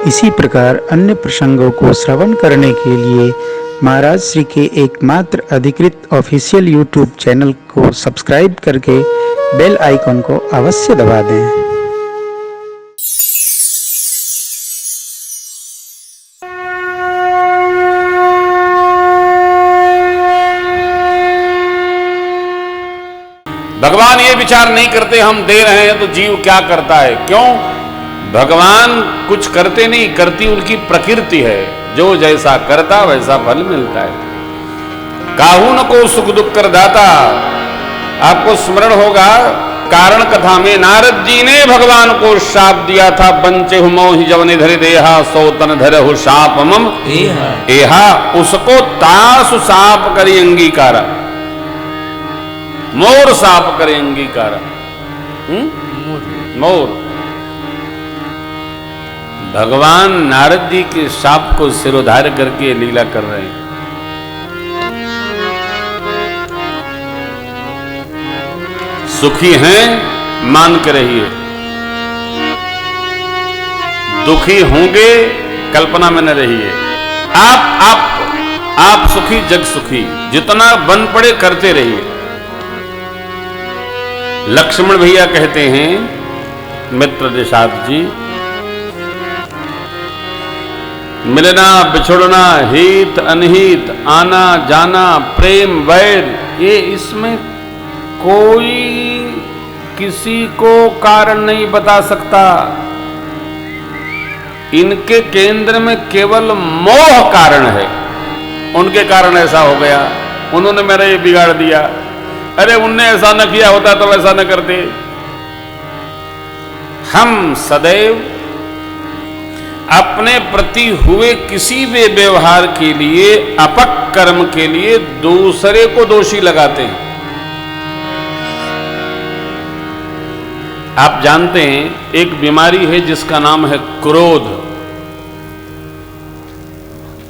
इसी प्रकार अन्य प्रसंगों को श्रवण करने के लिए महाराज श्री के एकमात्र अधिकृत ऑफिशियल यूट्यूब चैनल को सब्सक्राइब करके बेल आइकन को अवश्य दबा दें। भगवान ये विचार नहीं करते हम दे रहे हैं तो जीव क्या करता है, क्यों? भगवान कुछ करते नहीं, करती उनकी प्रकृति है। जो जैसा करता वैसा फल मिलता है। काहू न को सुख दुख कर दाता। आपको स्मरण होगा कारण कथा में नारद जी ने भगवान को शाप दिया था, बंचे हु मोहि जवनि धरि देहा सो तन धरहु शाप मम एहा। उसको तासु साप करी अंगीकारा, मोर साप करे अंगीकारा। मोर। भगवान नारद जी के शाप को सिरोधार्य करके लीला कर रहे हैं। सुखी हैं मान के रहिए, दुखी होंगे कल्पना में न रहिए। आप सुखी जग सुखी, जितना बन पड़े करते रहिए। लक्ष्मण भैया कहते हैं, मित्र देशात जी, मिलना बिछुड़ना, हित अनहित, आना जाना, प्रेम वैर, ये इसमें कोई किसी को कारण नहीं बता सकता। इनके केंद्र में केवल मोह कारण है। उनके कारण ऐसा हो गया, उन्होंने मेरा ये बिगाड़ दिया, अरे उनने ऐसा न किया होता तो वैसा न करते। हम सदैव अपने प्रति हुए किसी भी व्यवहार के लिए, अपकर्म के लिए दूसरे को दोषी लगाते हैं। आप जानते हैं एक बीमारी है जिसका नाम है क्रोध,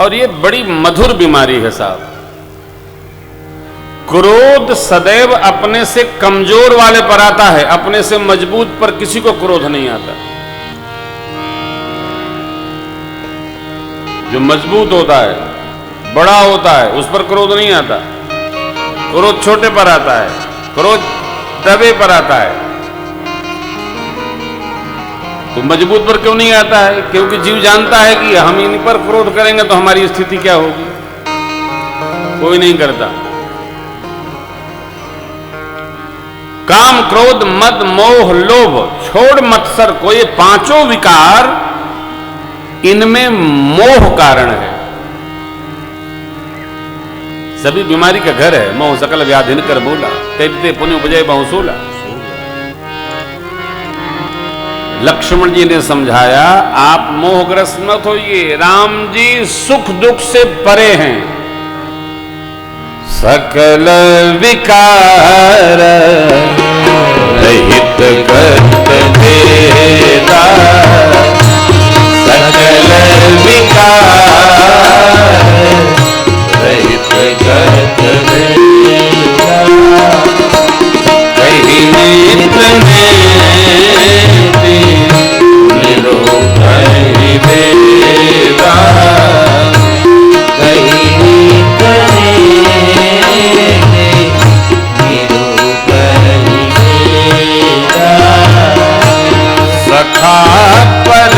और ये बड़ी मधुर बीमारी है साहब। क्रोध सदैव अपने से कमजोर वाले पर आता है, अपने से मजबूत पर किसी को क्रोध नहीं आता। जो मजबूत होता है, बड़ा होता है, उस पर क्रोध नहीं आता। क्रोध छोटे पर आता है, क्रोध दबे पर आता है। तो मजबूत पर क्यों नहीं आता है? क्योंकि जीव जानता है कि हम इन पर क्रोध करेंगे तो हमारी स्थिति क्या होगी। कोई नहीं करता। काम क्रोध मद मोह लोभ छोड़ मत्सर को, ये पांचों विकार, इनमें मोह कारण है। सभी बीमारी का घर है। मोह सकल व्याधिन कर बोला, तेजते पुण्य उपजय बहुसोला। लक्ष्मण जी ने समझाया, आप मोहग्रस्त मत होइए, राम जी सुख दुख से परे हैं। सकल विकार रहित गत भेदा, सकल विकार रहित गत भेदा, कहीं मित्र निरोधहि भेदा, सखा पर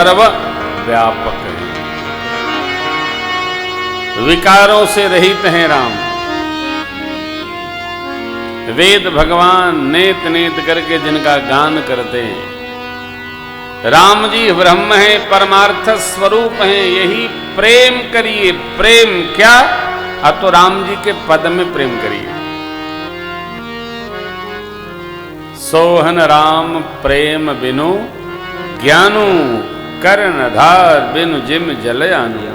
सर्व व्यापक हैं, विकारों से रहित हैं राम। वेद भगवान नेत नेत करके जिनका गान करते हैं। राम जी ब्रह्म है, परमार्थ स्वरूप हैं, यही प्रेम करिए। प्रेम क्या? तो राम जी के पद में प्रेम करिए। सोहन राम प्रेम बिनु ज्ञानु, कर्णधार बिनु जिम जलयानु।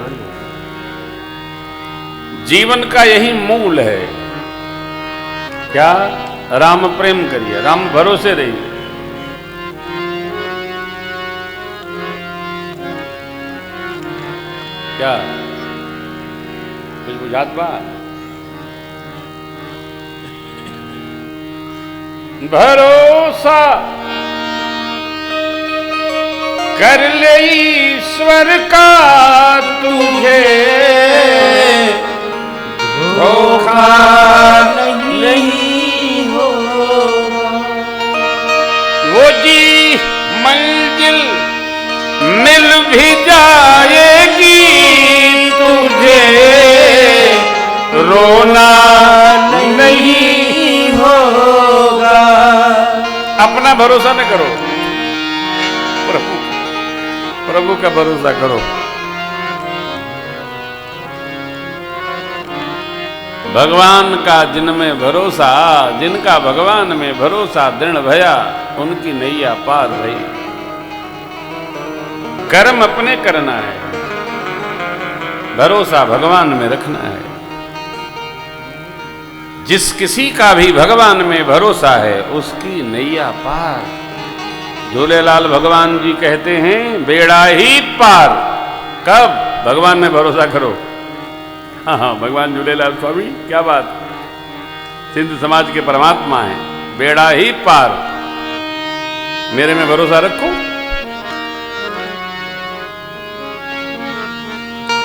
जीवन का यही मूल है। क्या? राम प्रेम करिए, राम भरोसे रहिए। क्या कुछ बुझात बा? भरोसा कर ले ईश्वर का तुझे, धोखा नहीं होगा। वो जी मंजिल मिल भी जाएगी तुझे, रोना नहीं होगा। अपना भरोसा न करो, प्रभु का भरोसा करो। भगवान का जिनमें भरोसा, जिनका भगवान में भरोसा दृढ़ भया, उनकी नैया पार रही। कर्म अपने करना है, भरोसा भगवान में रखना है। जिस किसी का भी भगवान में भरोसा है, उसकी नैया पार। झूलेलाल भगवान जी कहते हैं बेड़ा ही पार। कब? भगवान में भरोसा करो। हाँ, भगवान झूलेलाल स्वामी, क्या बात। सिंध समाज के परमात्मा हैं। बेड़ा ही पार, मेरे में भरोसा रखो।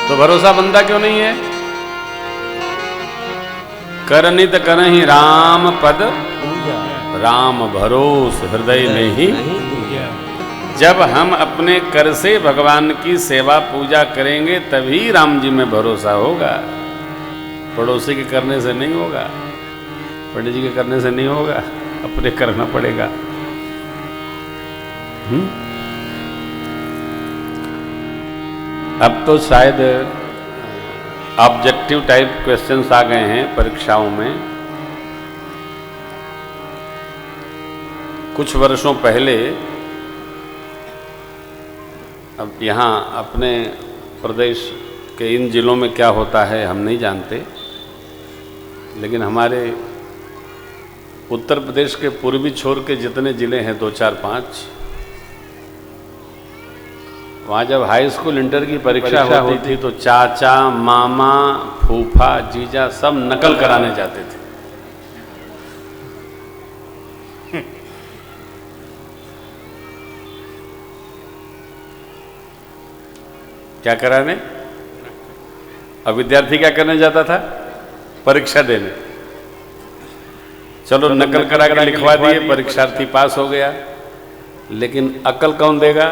तो भरोसा बनता क्यों नहीं है? करनित करहि राम पद, राम भरोस हृदय में ही। जब हम अपने कर से भगवान की सेवा पूजा करेंगे, तभी राम जी में भरोसा होगा। पड़ोसी के करने से नहीं होगा, पंडित जी के करने से नहीं होगा, अपने करना पड़ेगा। अब तो शायद ऑब्जेक्टिव टाइप क्वेश्चंस आ गए हैं परीक्षाओं में। कुछ वर्षों पहले, अब यहाँ अपने प्रदेश के इन जिलों में क्या होता है हम नहीं जानते, लेकिन हमारे उत्तर प्रदेश के पूर्वी छोर के जितने ज़िले हैं 2, 4, 5, वहाँ जब हाई स्कूल इंटर की परीक्षा होती थी तो चाचा, मामा, फूफा, जीजा सब नकल कराने जाते थे। क्या कराने? अब विद्यार्थी क्या करने जाता था? परीक्षा देने। चलो नकल करा के लिखवा दिए, परीक्षार्थी पास हो गया, लेकिन अकल कौन देगा?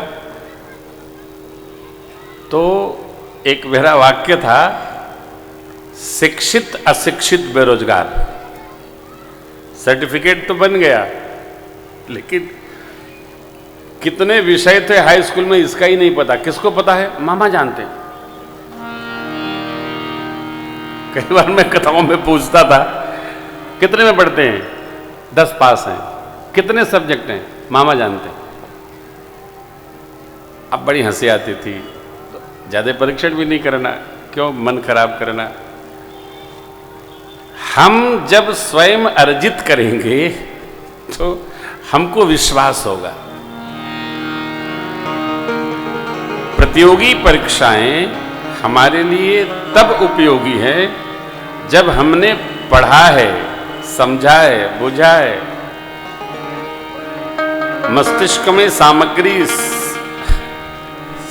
तो एक मेरा वाक्य था, शिक्षित अशिक्षित बेरोजगार। सर्टिफिकेट तो बन गया, लेकिन कितने विषय थे हाई स्कूल में इसका ही नहीं पता। किसको पता है? मामा जानते हैं। कई बार मैं कथाओं में पूछता था, कितने में पढ़ते हैं? 10 पास हैं। कितने सब्जेक्ट हैं? मामा जानते हैं। अब बड़ी हंसी आती थी। तो ज़्यादा परीक्षण भी नहीं करना, क्यों मन खराब करना। हम जब स्वयं अर्जित करेंगे तो हमको विश्वास होगा। प्रतियोगी परीक्षाएं हमारे लिए तब उपयोगी है जब हमने पढ़ा है, समझा है, बुझा है, मस्तिष्क में सामग्री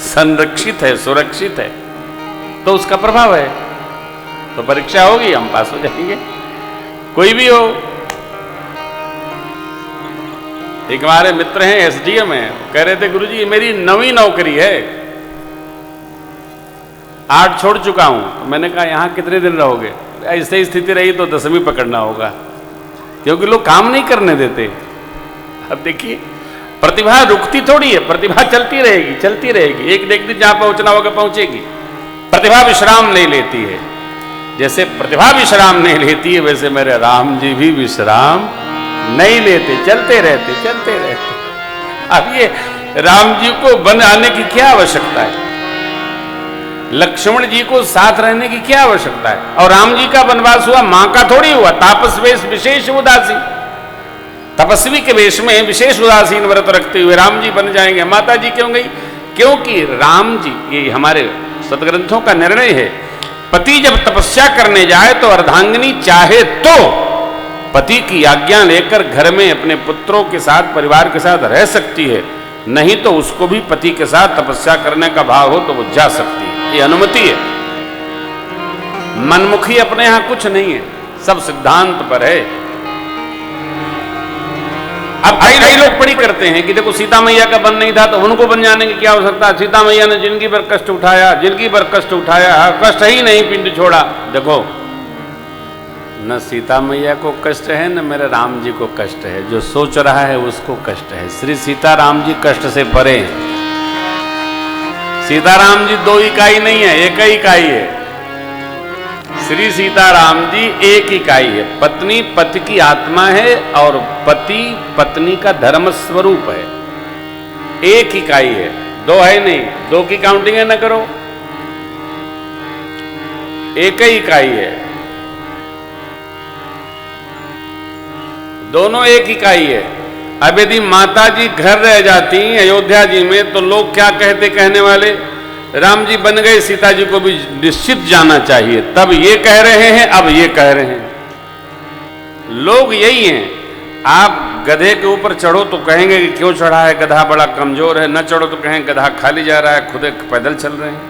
संरक्षित है, सुरक्षित है, तो उसका प्रभाव है। तो परीक्षा होगी, हम पास हो जाएंगे, कोई भी हो। एक हमारे मित्र हैं, एसडीएम हैं, कह रहे थे गुरुजी ये मेरी 9वीं नौकरी है, 8 छोड़ चुका हूं। तो मैंने कहा यहां कितने दिन रहोगे? ऐसे स्थिति रही तो 10वीं पकड़ना होगा, क्योंकि लोग काम नहीं करने देते। अब देखिए प्रतिभा रुकती थोड़ी है, प्रतिभा चलती रहेगी, चलती रहेगी, एक दिन जहां पहुंचना होगा पहुंचेगी। प्रतिभा विश्राम नहीं लेती है। जैसे प्रतिभा विश्राम नहीं लेती है, वैसे मेरे राम जी भी विश्राम नहीं लेते, चलते रहते, चलते रहते। अब ये राम जी को बन आने की क्या आवश्यकता है? लक्ष्मण जी को साथ रहने की क्या आवश्यकता है? और राम जी का वनवास हुआ, मां का थोड़ी हुआ। तापस वेश विशेष उदासी, तपस्वी के वेश में विशेष उदासीन व्रत रखते हुए राम जी बन जाएंगे। माता जी क्यों गई? क्योंकि राम जी, ये हमारे सदग्रंथों का निर्णय है, पति जब तपस्या करने जाए तो अर्धांगिनी चाहे तो पति की आज्ञा लेकर घर में अपने पुत्रों के साथ, परिवार के साथ रह सकती है, नहीं तो उसको भी पति के साथ तपस्या करने का भाव हो तो वो जा सकती है, ये अनुमति है। मनमुखी अपने यहां कुछ नहीं है, सब सिद्धांत पर है। अब कई लोग बड़ी करते हैं कि देखो सीता मैया का बन नहीं था तो उनको बन जाने की क्या आवश्यकता? सीता मैया ने जिंदगी भर कष्ट उठाया, जिंदगी भर कष्ट उठाया, कष्ट ही नहीं पिंड छोड़ा। देखो न सीता मैया को कष्ट है, न मेरे राम जी को कष्ट है, जो सोच रहा है उसको कष्ट है। श्री सीताराम जी कष्ट से परे हैं। सीताराम जी 2 इकाई नहीं है, एक ही इकाई है। श्री सीताराम जी एक इकाई है। पत्नी पति की आत्मा है और पति पत्नी का धर्म स्वरूप है। एक इकाई है, 2 है नहीं, 2 की काउंटिंग है, न करो, एक ही इकाई है, दोनों एक इकाई है। अब यदि माता जी घर रह जाती अयोध्या जी में तो लोग क्या कहते, कहने वाले राम जी बन गए, सीता जी को भी निश्चित जाना चाहिए। तब ये कह रहे हैं, अब ये कह रहे हैं। लोग यही हैं। आप गधे के ऊपर चढ़ो तो कहेंगे कि क्यों चढ़ा है, गधा बड़ा कमजोर है, न चढ़ो तो कहें गधा खाली जा रहा है, खुद पैदल चल रहे हैं।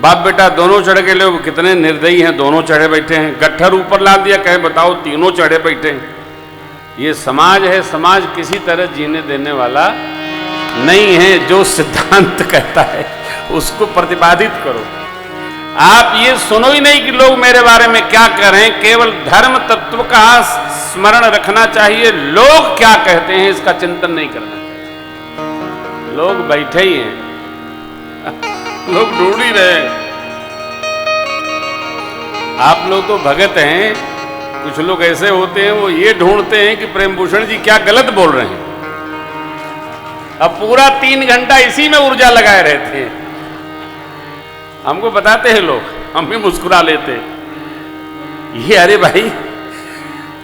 बाप बेटा दोनों चढ़ के लोग कितने निर्दयी हैं, दोनों चढ़े बैठे हैं। गट्ठर ऊपर ला दिया, कहे बताओ तीनों चढ़े बैठे हैं। ये समाज है, समाज किसी तरह जीने देने वाला नहीं है। जो सिद्धांत कहता है उसको प्रतिपादित करो। आप ये सुनो ही नहीं कि लोग मेरे बारे में क्या कह रहे हैं, केवल धर्म तत्व का स्मरण रखना चाहिए। लोग क्या कहते हैं इसका चिंतन नहीं करना चाहिए। लोग बैठे ही हैं, लोग ढूंढ ही रहे हैं। आप लोग तो भगत हैं, कुछ लोग ऐसे होते हैं वो ये ढूंढते हैं कि प्रेम भूषण जी क्या गलत बोल रहे हैं। अब पूरा 3 घंटा इसी में ऊर्जा लगाए रहते हैं। हमको बताते हैं लोग, हम भी मुस्कुरा लेते ये, अरे भाई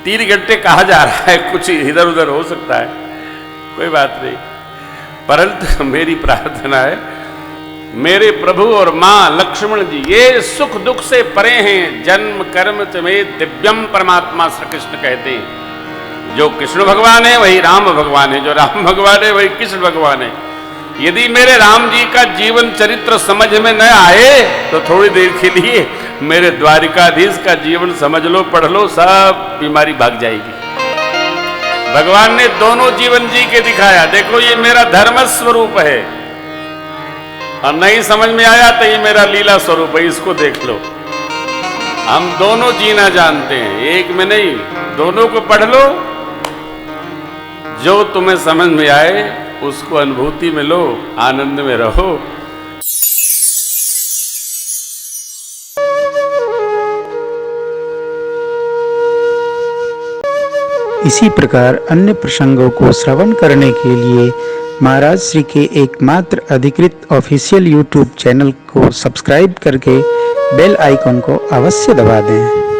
3 घंटे कहा जा रहा है, कुछ इधर उधर हो सकता है, कोई बात नहीं। परंतु मेरी प्रार्थना है, मेरे प्रभु और मां लक्ष्मण जी ये सुख दुख से परे हैं। जन्म कर्म में दिव्यम परमात्मा श्री कृष्ण कहते हैं। जो कृष्ण भगवान है वही राम भगवान है, जो राम भगवान है वही कृष्ण भगवान है। यदि मेरे राम जी का जीवन चरित्र समझ में न आए तो थोड़ी देर के लिए मेरे द्वारिकाधीश का जीवन समझ लो, पढ़ लो, सब बीमारी भाग जाएगी। भगवान ने दोनों जीवन जी के दिखाया, देखो ये मेरा धर्म स्वरूप है, और नहीं समझ में आया तो ये मेरा लीला स्वरूप है, इसको देख लो। हम दोनों जीना जानते हैं, एक में नहीं, दोनों को पढ़ लो। जो तुम्हें समझ में आए उसको अनुभूति में लो, आनंद में रहो। इसी प्रकार अन्य प्रसंगों को श्रवण करने के लिए महाराज श्री के एकमात्र अधिकृत ऑफिशियल YouTube चैनल को सब्सक्राइब करके बेल आइकन को अवश्य दबा दें।